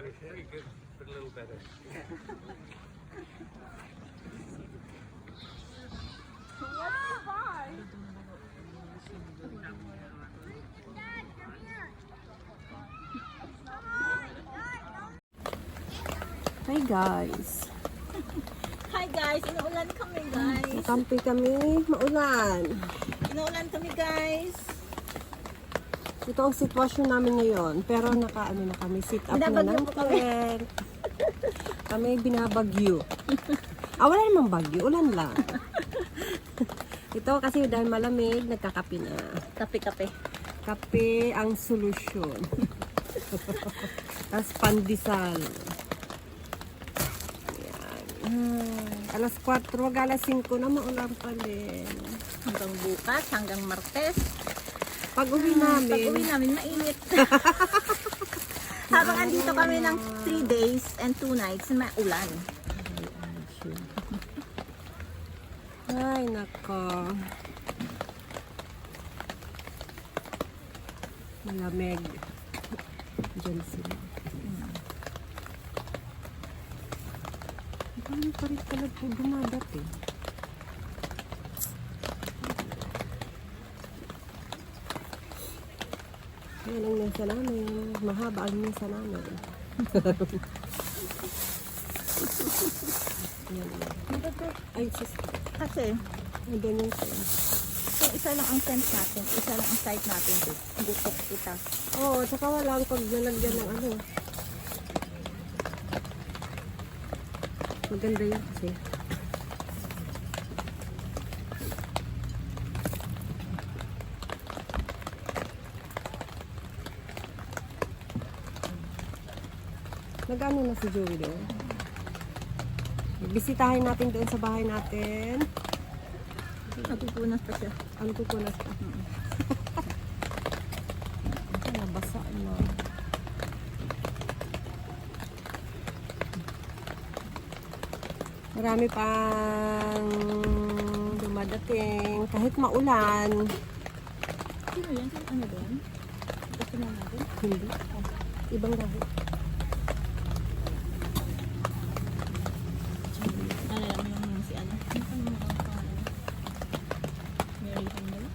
Hi guys. Hi guys, inuulan kami guys. Kampi kami, maulan. Inuulan kami guys. Ito ang sitwasyon namin ngayon. Pero nakaano na kami, sit up na Binabagyo ng po kami. tent. Kami binabagyo. Wala namang bagyo, ulan lang. Ito kasi dahil malamig, nagkakape na. Kape-kape. Kape ang solusyon. Tapos pandesal. Alas 4, wag alas 5 na maulan pa din. Hanggang bukas, hanggang Martes. Pag uwi namin, Pag uwi namin, mainit. Habang andito kami ng 3 days and 2 nights, maulan. ay nako. Malamig. Diyan sila. Ano pa rin pala po dumadat eh. Yan ang nasa namin. Mahaba ang nasa namin. Ay, sis. Kasi, Nandun yung tent. kung isa lang ang tent natin, isa lang ang site natin, gutok kita. Oo, tsaka wala ang paglalagyan ng ano. Maganda yan kasi. Nag-ano na si Joey doon? Bisitahin natin doon sa bahay natin. Napupunas pa siya. Ano pupunas pa? Nabasa na. Marami pang dumadating. Kahit maulan. Sino yan? Ano ba yan? Gusto na natin? Hindi. Ibang lahi. Ano lang yung si ano? Ano pa naman ang pangalan? Mary Handel?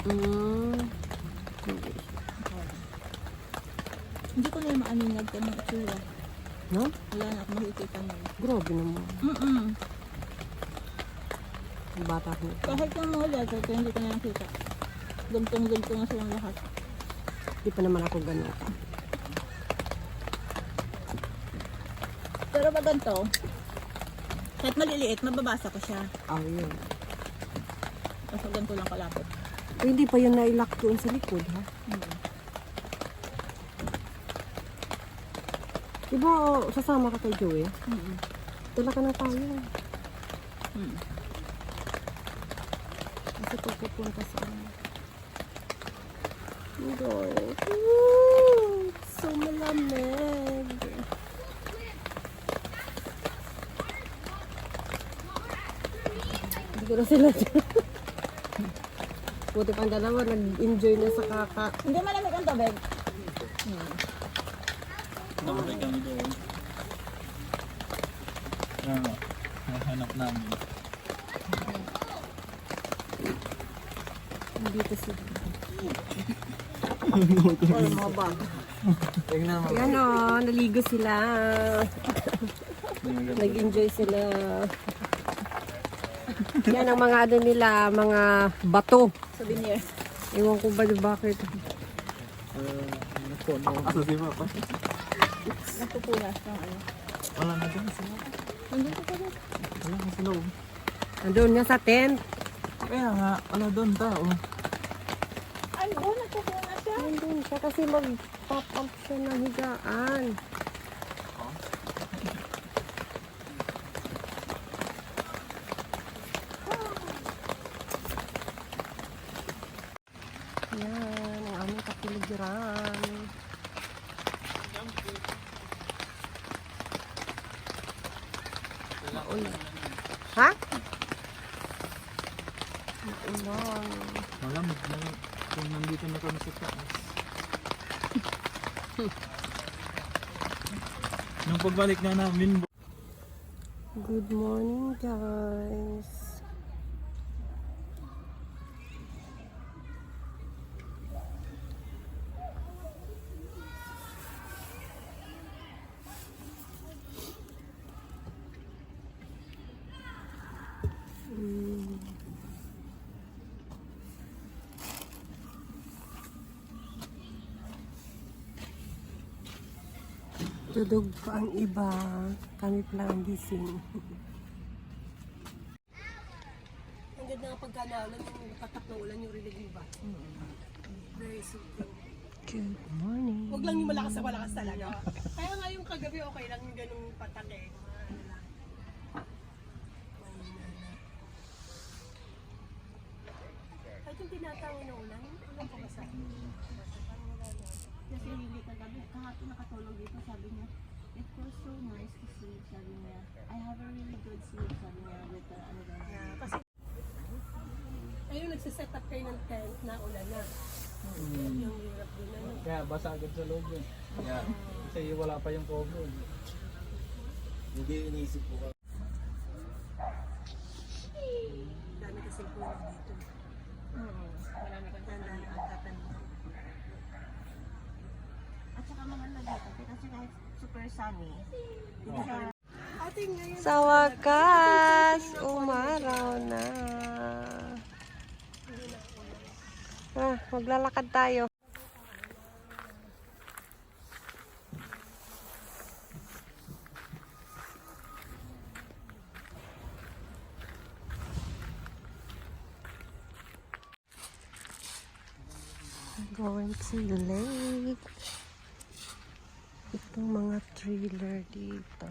Hindi. Hindi ko na yung maaninag ka ng itsura. No? Wala na akong makikita mo. Grabe naman. Ang bata ko. Kahit yung mga letter ko, hindi ko na nakita. Gultong-gultong na silang lahat. Hindi pa naman ako ganun ka. Pero pag ganito, kahit maliliit, mababasa ko siya. Yun. Kasi ganito lang kalapit. Hindi pa yun nailock doon sa likod, ha? Diba, sasama ka kay Joey? Dala ka na tayo. Kasi pagpupunta sa so malamig. Hindi ko na sila dyan. Buti pang dalawa, nag-enjoy na sa kaka. Hindi malamig ang tubig. Nakapag kami doon. Ano, nahanap namin. Dito sila. Wala mga bag. Tingnan mo. Yan o, naligo sila. Nag-enjoy sila. Yan ang mga ano nila, mga bato. Souvenir. Ewan ko ba bakit. Asa si Papa? Napupunas ng ano. Wala na dyan sila. Nandun ko pa rin. Wala na sa loob. Andun nga sa tent. Kaya nga, wala doon tao. Ay, oh, napupunas siya. Andun siya kasi mag-pop up siya ng higaan. Yan, ang aming kapiligiran. Maulan. Ha? Maulan. Malamig na kung nandito na kami sa taas. Nung pagbalik na namin, Good morning, guys. Tudog pa ang iba. Kami pa lang ang gising. Ang ganda nga pagkanaulan yung tatak na ulan yung rinig mo ba? Very soothing. Good morning. Huwag lang yung malakas na malakas talaga. Kaya nga yung kagabi okay lang yung ganung patak eh. Kahit yung tinatawin na ulan, ulan pa ba sa Kasi hindi kagabi, kahapon nakatulog dito, sabi niya, it was so nice to sleep, sabi niya. I have a really good sleep, sabi niya, with the, ano ba, kasi ayun nagsiset up kayo ng tent na ulan na. Yung hirap din ano. kaya basa agad sa loob yun. Kaya, kasi wala pa yung cover. Hindi iniisip ko ka. Dami kasi puno dito. marami kang Dami tatanim. ang tatanim. At saka maganda dito, kasi kahit super sunny, hindi siya, Ating ngayon. Sa wakas, umaraw na. Maglalakad tayo. Going to the lake. Itong mga trailer dito.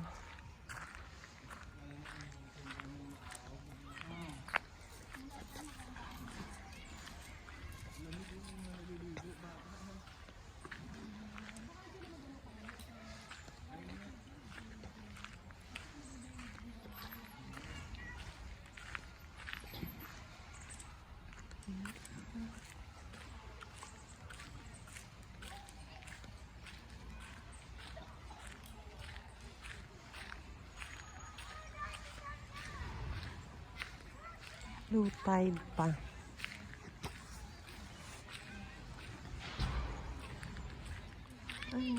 Low tide pa. Ay.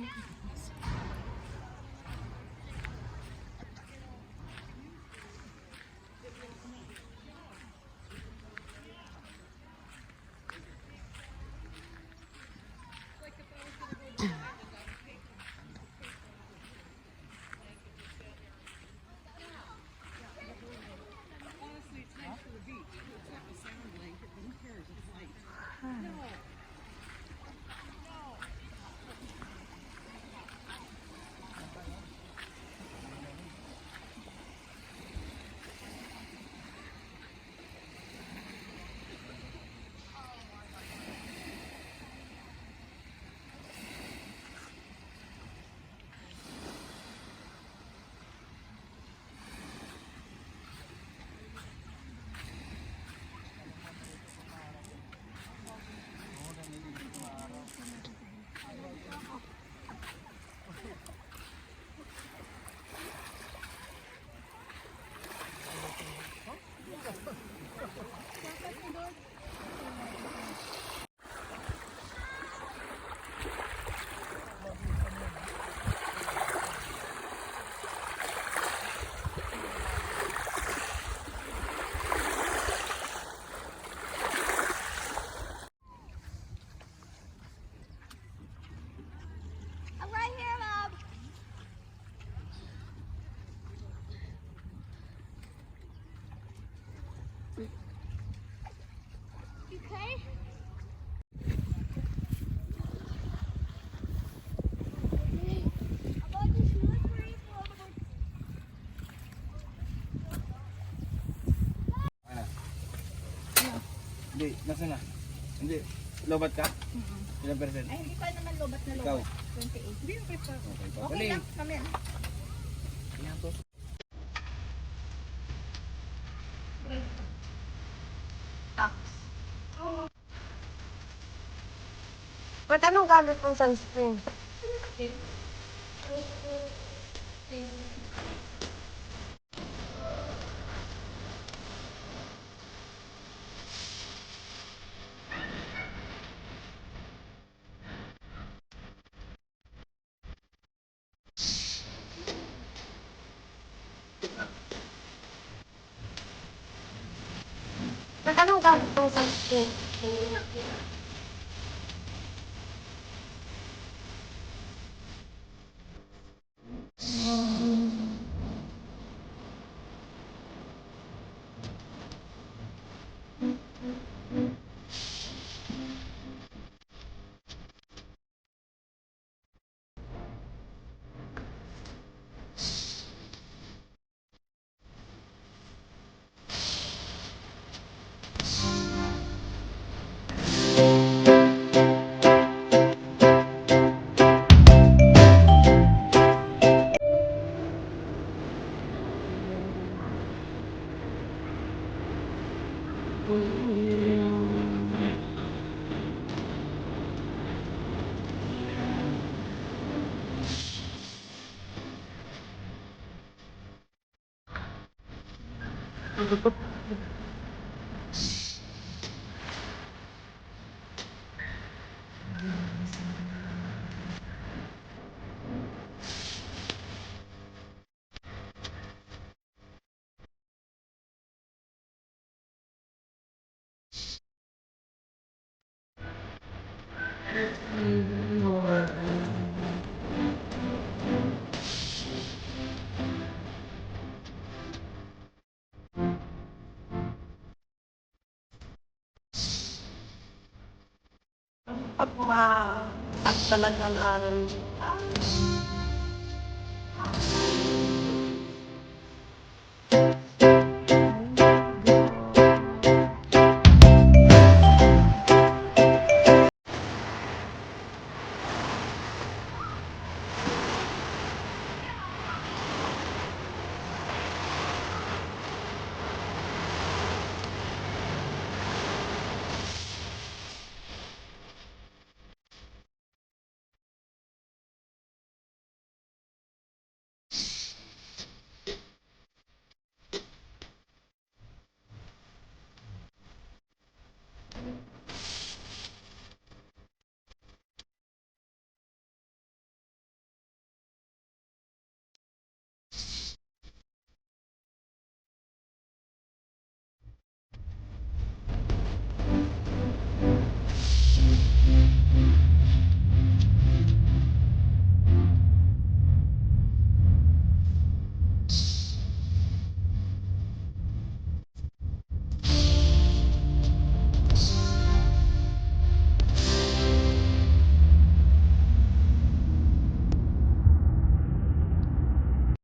Hindi, nasa na? Hindi, lobat ka? Ilang percent? ay hindi pa naman lobat na Ikaw? lobat, 28. Hindi, okay pa. Okay, Okay papaling. lang, mamaya. Ba't anong gamit mong sunscreen? Anong gagawin sa skin? Pag talagang